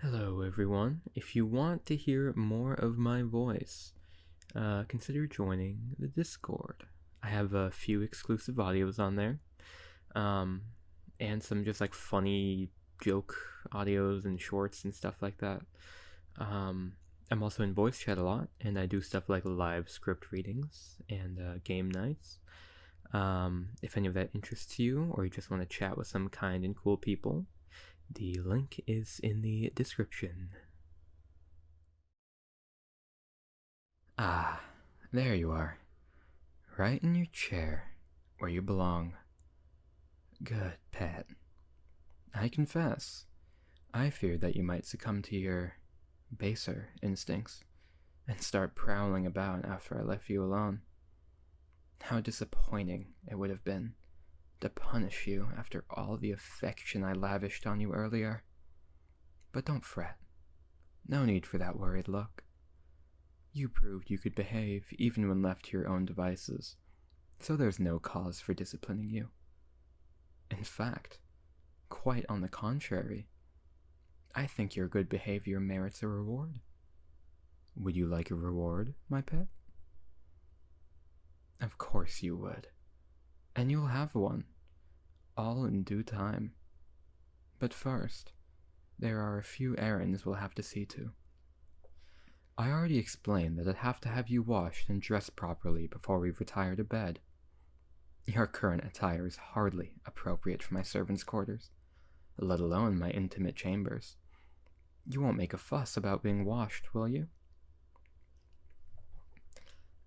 Hello everyone. If you want to hear more of my voice, consider joining the Discord. I have a few exclusive audios on there, and some just like funny joke audios and shorts and stuff like that. I'm also in voice chat a lot, and I do stuff like live script readings and game nights. If any of that interests you, or you just want to chat with some kind and cool people, the link is in the description. Ah, there you are. Right in your chair, where you belong. Good, pet. I confess, I feared that you might succumb to your baser instincts and start prowling about after I left you alone. How disappointing it would have been to punish you after all the affection I lavished on you earlier. But don't fret. No need for that worried look. You proved you could behave even when left to your own devices, so there's no cause for disciplining you. In fact, quite on the contrary, I think your good behavior merits a reward. Would you like a reward, my pet? Of course you would. And you'll have one, all in due time. But first, there are a few errands we'll have to see to. I already explained that I'd have to have you washed and dressed properly before we retire to bed. Your current attire is hardly appropriate for my servants' quarters, let alone my intimate chambers. You won't make a fuss about being washed, will you?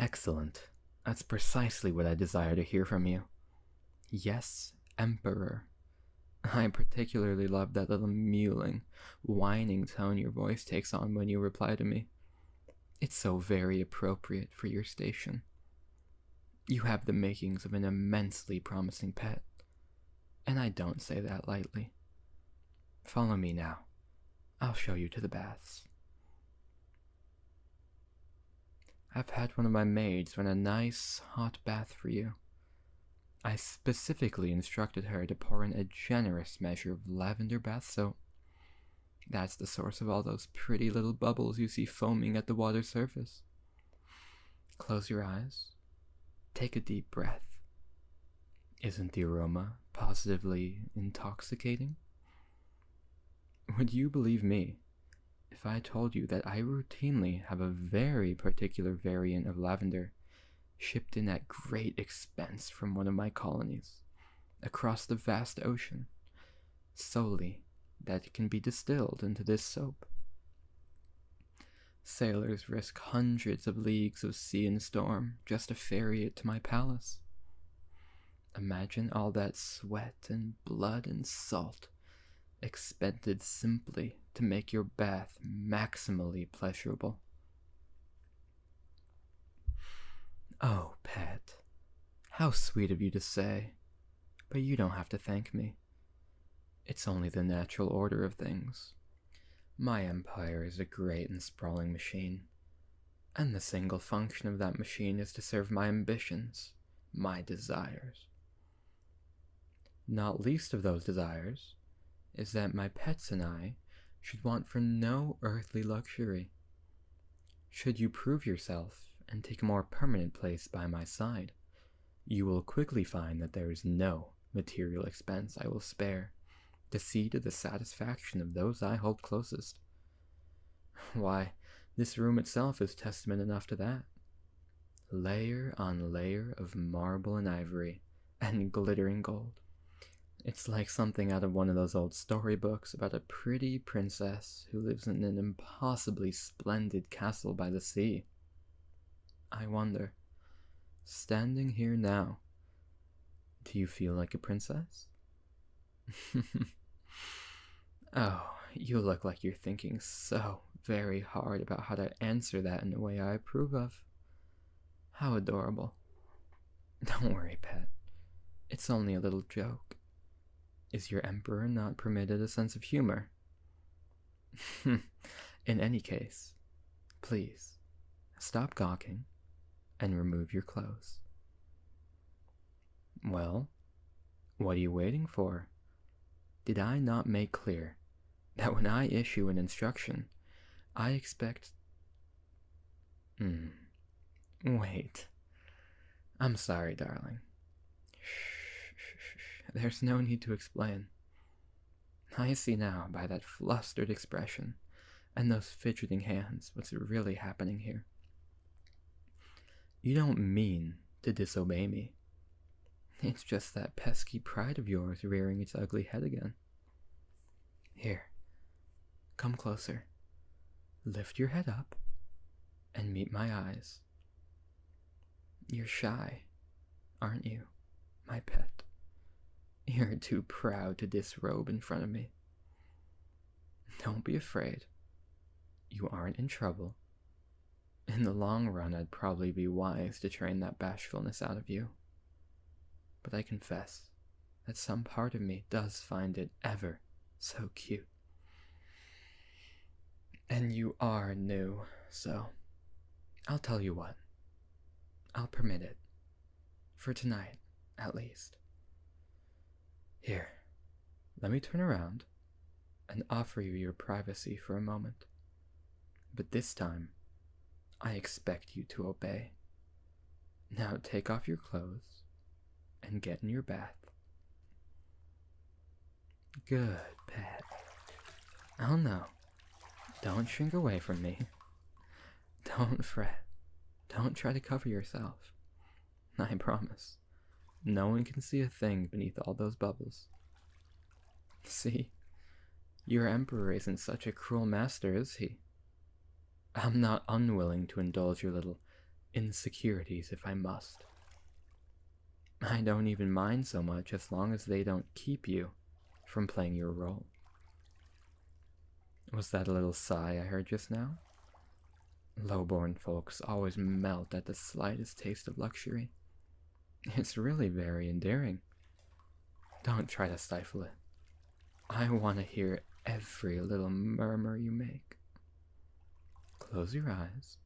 Excellent. That's precisely what I desire to hear from you. Yes, Emperor. I particularly love that little mewling, whining tone your voice takes on when you reply to me. It's so very appropriate for your station. You have the makings of an immensely promising pet, and I don't say that lightly. Follow me now. I'll show you to the baths. I've had one of my maids run a nice hot bath for you. I specifically instructed her to pour in a generous measure of lavender bath soap. That's the source of all those pretty little bubbles you see foaming at the water surface. Close your eyes. Take a deep breath. Isn't the aroma positively intoxicating? Would you believe me if I told you that I routinely have a very particular variant of lavender shipped in at great expense from one of my colonies, across the vast ocean, solely that it can be distilled into this soap? Sailors risk hundreds of leagues of sea and storm just to ferry it to my palace. Imagine all that sweat and blood and salt expended simply to make your bath maximally pleasurable. Oh, pet, how sweet of you to say, but you don't have to thank me. It's only the natural order of things. My empire is a great and sprawling machine, and the single function of that machine is to serve my ambitions, my desires. Not least of those desires is that my pets and I should want for no earthly luxury. Should you prove yourself and take a more permanent place by my side, you will quickly find that there is no material expense I will spare to see to the satisfaction of those I hold closest. Why, this room itself is testament enough to that. Layer on layer of marble and ivory, and glittering gold. It's like something out of one of those old storybooks about a pretty princess who lives in an impossibly splendid castle by the sea. I wonder, standing here now, do you feel like a princess? Oh, you look like you're thinking so very hard about how to answer that in a way I approve of. How adorable. Don't worry, pet. It's only a little joke. Is your emperor not permitted a sense of humor? In any case, please, stop gawking and remove your clothes. Well, what are you waiting for? Did I not make clear that when I issue an instruction, I expect... Wait. I'm sorry, darling. Shh. There's no need to explain. I see now, by that flustered expression and those fidgeting hands, what's really happening here. You don't mean to disobey me. It's just that pesky pride of yours rearing its ugly head again. Here, come closer. Lift your head up and meet my eyes. You're shy, aren't you, my pet? You're too proud to disrobe in front of me. Don't be afraid. You aren't in trouble. In the long run, I'd probably be wise to train that bashfulness out of you. But I confess that some part of me does find it ever so cute. And you are new, so I'll tell you what. I'll permit it. For tonight, at least. Here, let me turn around and offer you your privacy for a moment. But this time, I expect you to obey. Now take off your clothes and get in your bath. Good, pet. Oh no, don't shrink away from me. Don't fret. Don't try to cover yourself. I promise. No one can see a thing beneath all those bubbles. See, your emperor isn't such a cruel master, is he? I'm not unwilling to indulge your little insecurities if I must. I don't even mind so much as long as they don't keep you from playing your role. Was that a little sigh I heard just now? Low-born folks always melt at the slightest taste of luxury. It's really very endearing. Don't try to stifle it. I want to hear every little murmur you make. Close your eyes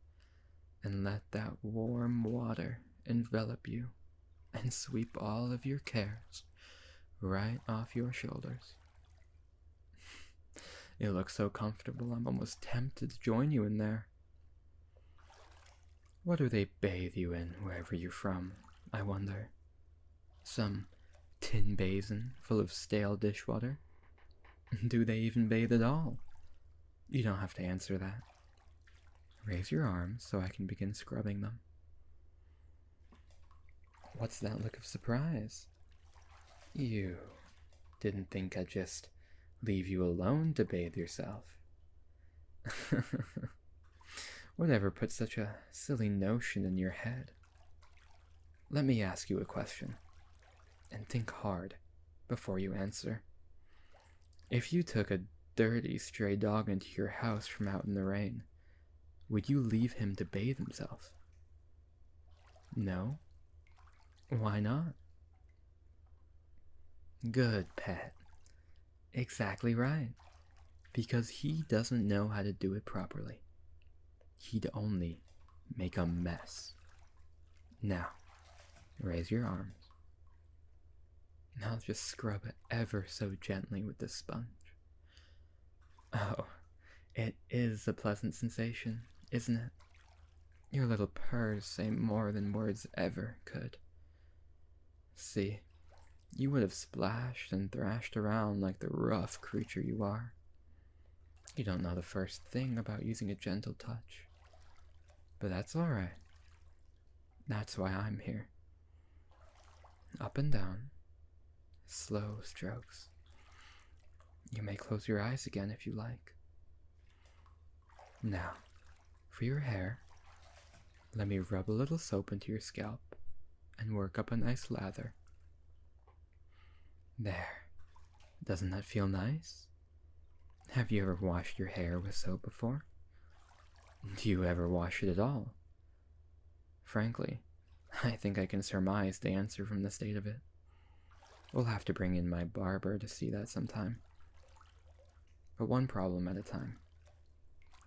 and let that warm water envelop you and sweep all of your cares right off your shoulders. It looks so comfortable, I'm almost tempted to join you in there. What do they bathe you in wherever you're from, I wonder? Some tin basin full of stale dishwater? Do they even bathe at all? You don't have to answer that. Raise your arms so I can begin scrubbing them. What's that look of surprise? You didn't think I'd just leave you alone to bathe yourself? Whatever put such a silly notion in your head? Let me ask you a question, and think hard before you answer. If you took a dirty stray dog into your house from out in the rain, would you leave him to bathe himself? No? Why not? Good, pet. Exactly right. Because he doesn't know how to do it properly. He'd only make a mess. Now, raise your arms. I'll just scrub it ever so gently with this sponge. Oh, it is a pleasant sensation, isn't it? Your little purrs say more than words ever could. See, you would have splashed and thrashed around like the rough creature you are. You don't know the first thing about using a gentle touch. But that's alright. That's why I'm here. Up and down. Slow strokes. You may close your eyes again if you like. Now, for your hair, let me rub a little soap into your scalp and work up a nice lather. There. Doesn't that feel nice? Have you ever washed your hair with soap before? Do you ever wash it at all? Frankly, I think I can surmise the answer from the state of it. We'll have to bring in my barber to see that sometime. But one problem at a time.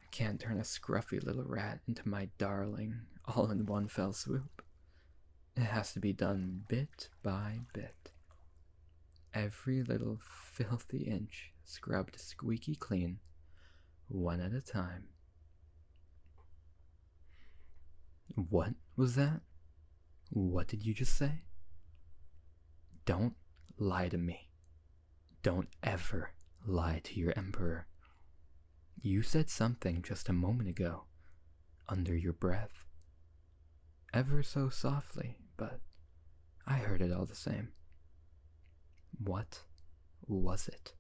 I can't turn a scruffy little rat into my darling all in one fell swoop. It has to be done bit by bit. Every little filthy inch scrubbed squeaky clean, one at a time. What was that? What did you just say? Don't lie to me. Don't ever lie to your emperor. You said something just a moment ago, under your breath. Ever so softly, but I heard it all the same. What was it?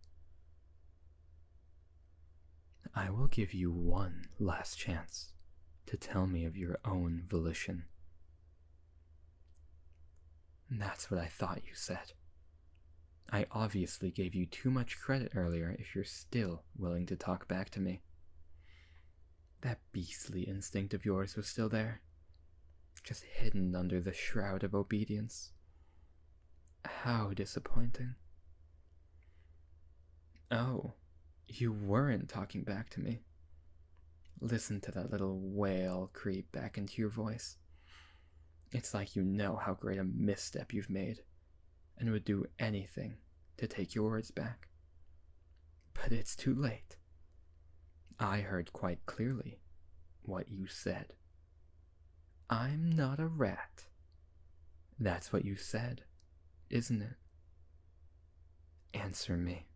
I will give you one last chance to tell me of your own volition. That's what I thought you said. I obviously gave you too much credit earlier if you're still willing to talk back to me. That beastly instinct of yours was still there, just hidden under the shroud of obedience. How disappointing. Oh, you weren't talking back to me. Listen to that little wail creep back into your voice. It's like you know how great a misstep you've made, and would do anything to take your words back. But it's too late. I heard quite clearly what you said. I'm not a rat. That's what you said, isn't it? Answer me.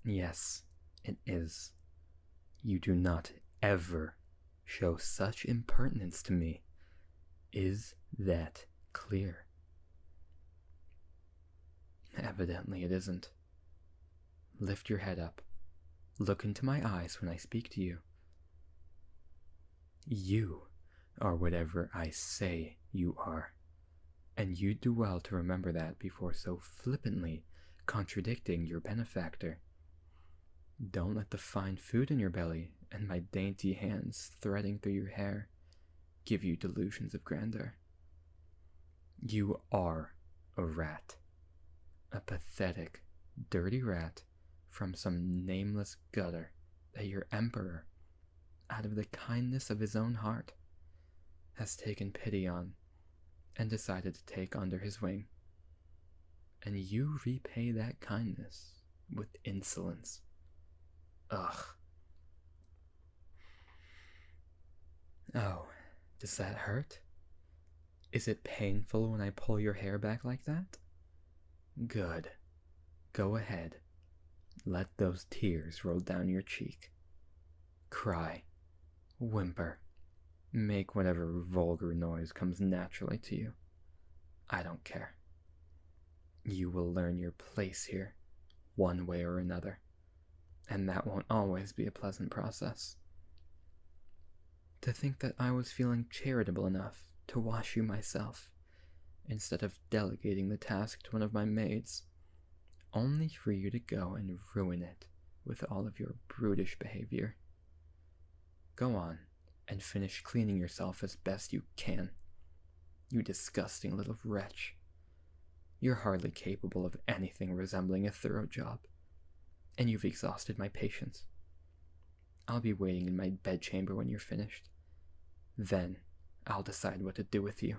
Yes, it is. You do not ever show such impertinence to me. Is that clear? Evidently it isn't. Lift your head up. Look into my eyes when I speak to you. You are whatever I say you are, and you do well to remember that before so flippantly contradicting your benefactor. Don't let the fine food in your belly and my dainty hands threading through your hair give you delusions of grandeur. You are a rat. A pathetic, dirty rat from some nameless gutter that your emperor, out of the kindness of his own heart, has taken pity on and decided to take under his wing. And you repay that kindness with insolence. Ugh. Oh, does that hurt? Is it painful when I pull your hair back like that? Good. Go ahead. Let those tears roll down your cheek. Cry. Whimper. Make whatever vulgar noise comes naturally to you. I don't care. You will learn your place here, one way or another, and that won't always be a pleasant process. To think that I was feeling charitable enough to wash you myself, instead of delegating the task to one of my maids, only for you to go and ruin it with all of your brutish behavior. Go on and finish cleaning yourself as best you can. You disgusting little wretch. You're hardly capable of anything resembling a thorough job, and you've exhausted my patience. I'll be waiting in my bedchamber when you're finished. Then I'll decide what to do with you.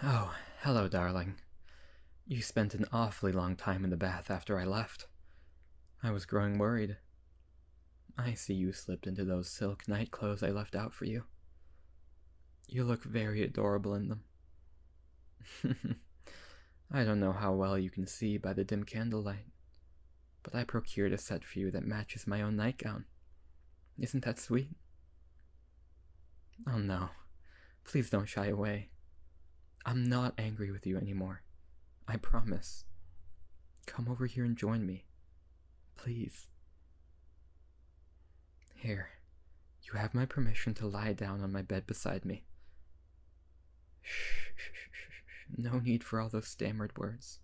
Oh, hello, darling. You spent an awfully long time in the bath after I left. I was growing worried. I see you slipped into those silk night clothes I left out for you. You look very adorable in them. I don't know how well you can see by the dim candlelight, but I procured a set for you that matches my own nightgown. Isn't that sweet? Oh no, please don't shy away. I'm not angry with you anymore. I promise. Come over here and join me. Please. Here, you have my permission to lie down on my bed beside me. Shh. No need for all those stammered words.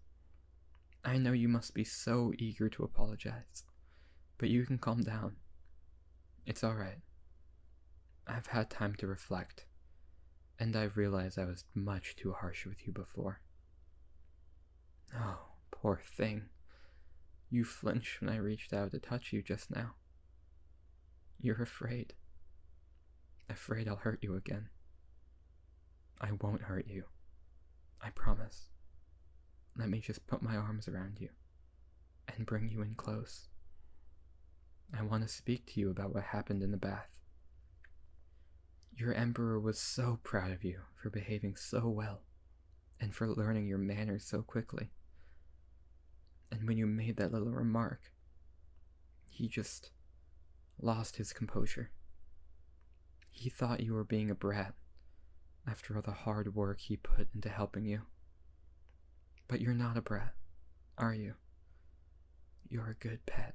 I know you must be so eager to apologize, but you can calm down. It's alright. I've had time to reflect, and I've realized I was much too harsh with you before. Oh, poor thing. You flinched when I reached out to touch you just now. You're afraid. Afraid I'll hurt you again. I won't hurt you. I promise. Let me just put my arms around you and bring you in close. I want to speak to you about what happened in the bath. Your emperor was so proud of you for behaving so well and for learning your manners so quickly. And when you made that little remark, he just lost his composure. He thought you were being a brat after all the hard work he put into helping you. But you're not a brat, are you? You're a good pet.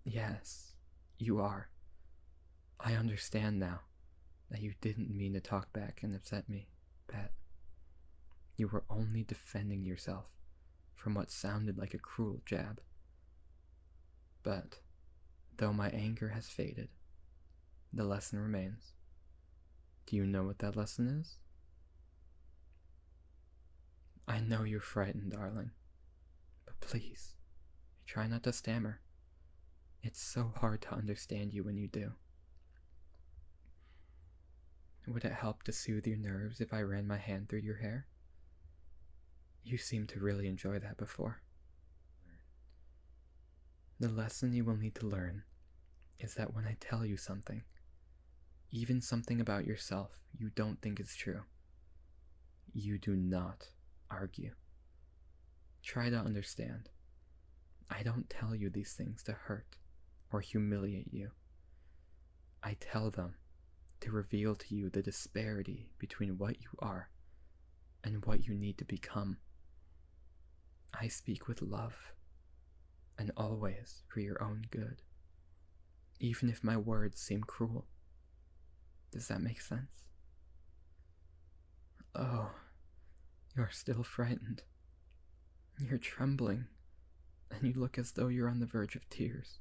Yes, you are. I understand now that you didn't mean to talk back and upset me, pet. You were only defending yourself from what sounded like a cruel jab. But, though my anger has faded, the lesson remains. Do you know what that lesson is? I know you're frightened, darling, but please, try not to stammer. It's so hard to understand you when you do. Would it help to soothe your nerves if I ran my hand through your hair? You seemed to really enjoy that before. The lesson you will need to learn is that when I tell you something, even something about yourself you don't think is true, you do not argue. Try to understand. I don't tell you these things to hurt or humiliate you. I tell them to reveal to you the disparity between what you are and what you need to become. I speak with love, and always for your own good, even if my words seem cruel. Does that make sense? Oh, you're still frightened. You're trembling, and you look as though you're on the verge of tears.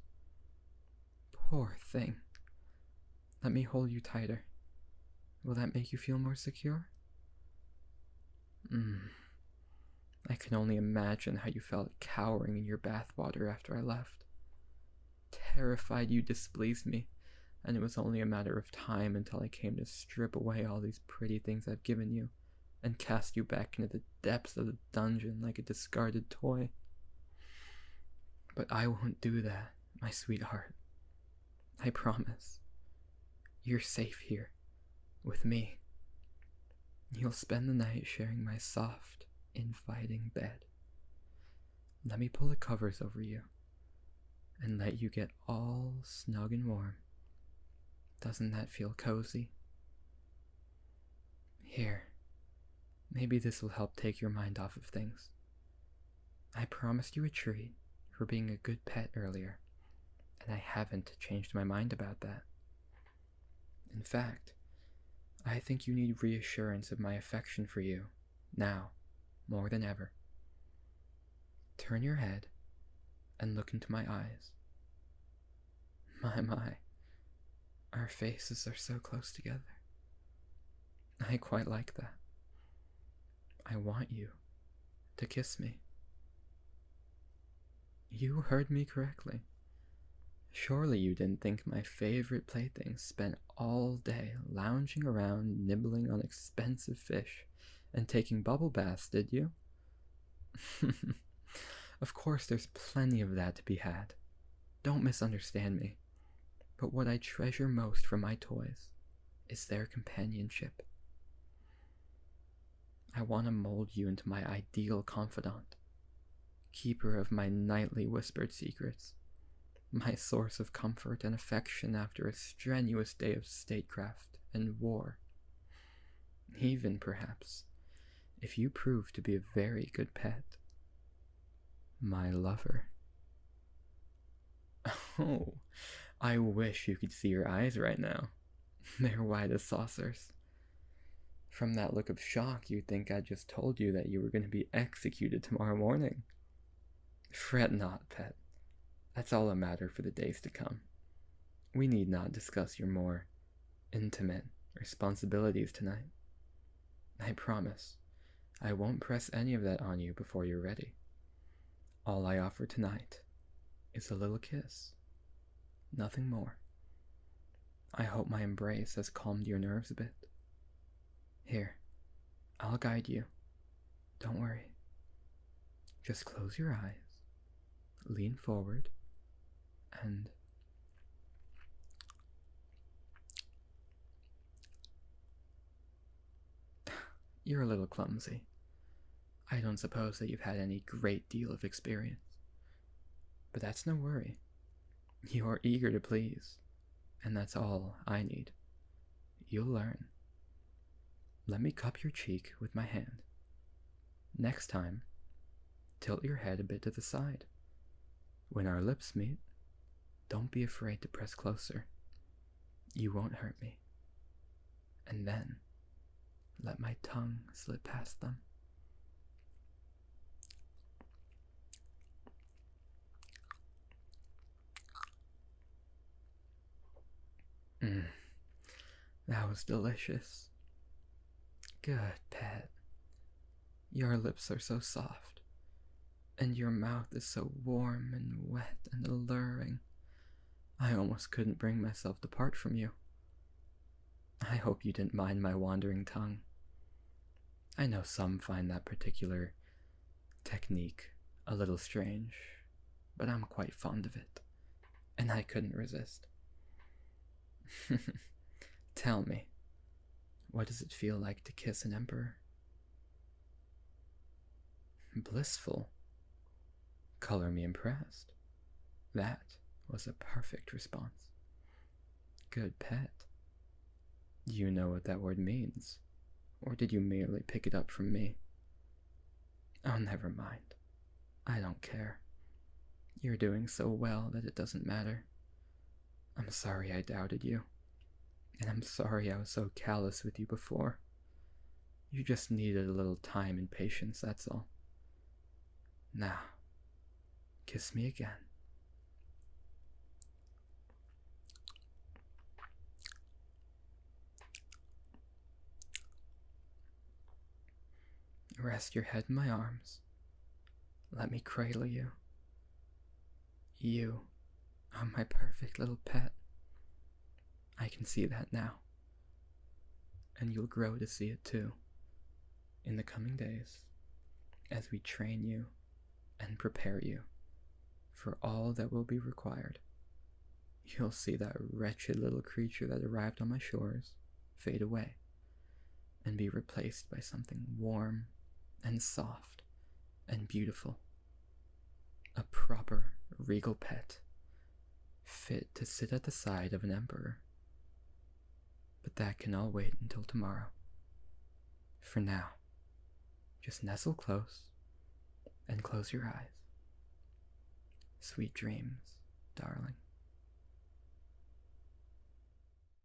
Poor thing. Let me hold you tighter. Will that make you feel more secure? I can only imagine how you felt cowering in your bathwater after I left. Terrified you displeased me, and it was only a matter of time until I came to strip away all these pretty things I've given you and cast you back into the depths of the dungeon like a discarded toy. But I won't do that, my sweetheart. I promise. You're safe here, with me. You'll spend the night sharing my soft, inviting bed. Let me pull the covers over you and let you get all snug and warm. Doesn't that feel cozy? Here, maybe this will help take your mind off of things. I promised you a treat for being a good pet earlier, and I haven't changed my mind about that. In fact, I think you need reassurance of my affection for you, now, more than ever. Turn your head and look into my eyes. My, our faces are so close together. I quite like that. I want you to kiss me. You heard me correctly. Surely you didn't think my favorite plaything spent all day lounging around nibbling on expensive fish and taking bubble baths, did you? Of course there's plenty of that to be had. Don't misunderstand me. But what I treasure most from my toys is their companionship. I want to mold you into my ideal confidant, keeper of my nightly whispered secrets, my source of comfort and affection after a strenuous day of statecraft and war. Even, perhaps, if you prove to be a very good pet, my lover. Oh, I wish you could see your eyes right now. They're wide as saucers. From that look of shock, you'd think I just told you that you were going to be executed tomorrow morning. Fret not, pet. That's all a matter for the days to come. We need not discuss your more intimate responsibilities tonight. I promise, I won't press any of that on you before you're ready. All I offer tonight is a little kiss. Nothing more. I hope my embrace has calmed your nerves a bit. Here, I'll guide you. Don't worry. Just close your eyes, lean forward, and you're a little clumsy. I don't suppose that you've had any great deal of experience. But that's no worry. You are eager to please, and that's all I need. You'll learn. Let me cup your cheek with my hand. Next time, tilt your head a bit to the side. When our lips meet, don't be afraid to press closer. You won't hurt me. And then, let my tongue slip past them. That was delicious. Good, pet. Your lips are so soft, and your mouth is so warm and wet and alluring. I almost couldn't bring myself to part from you. I hope you didn't mind my wandering tongue. I know some find that particular technique a little strange, but I'm quite fond of it, and I couldn't resist. Tell me, what does it feel like to kiss an emperor? Blissful. Color me impressed. That was a perfect response. Good pet. Do you know what that word means? Or did you merely pick it up from me? Oh, never mind. I don't care. You're doing so well that it doesn't matter. I'm sorry I doubted you. And I'm sorry I was so callous with you before. You just needed a little time and patience, that's all. Now, kiss me again. Rest your head in my arms. Let me cradle you. You are my perfect little pet. I can see that now. And you'll grow to see it too, in the coming days, as we train you and prepare you for all that will be required. You'll see that wretched little creature that arrived on my shores fade away and be replaced by something warm and soft and beautiful. A proper regal pet, fit to sit at the side of an emperor. But that can all wait until tomorrow. For now, just nestle close and close your eyes. Sweet dreams, darling.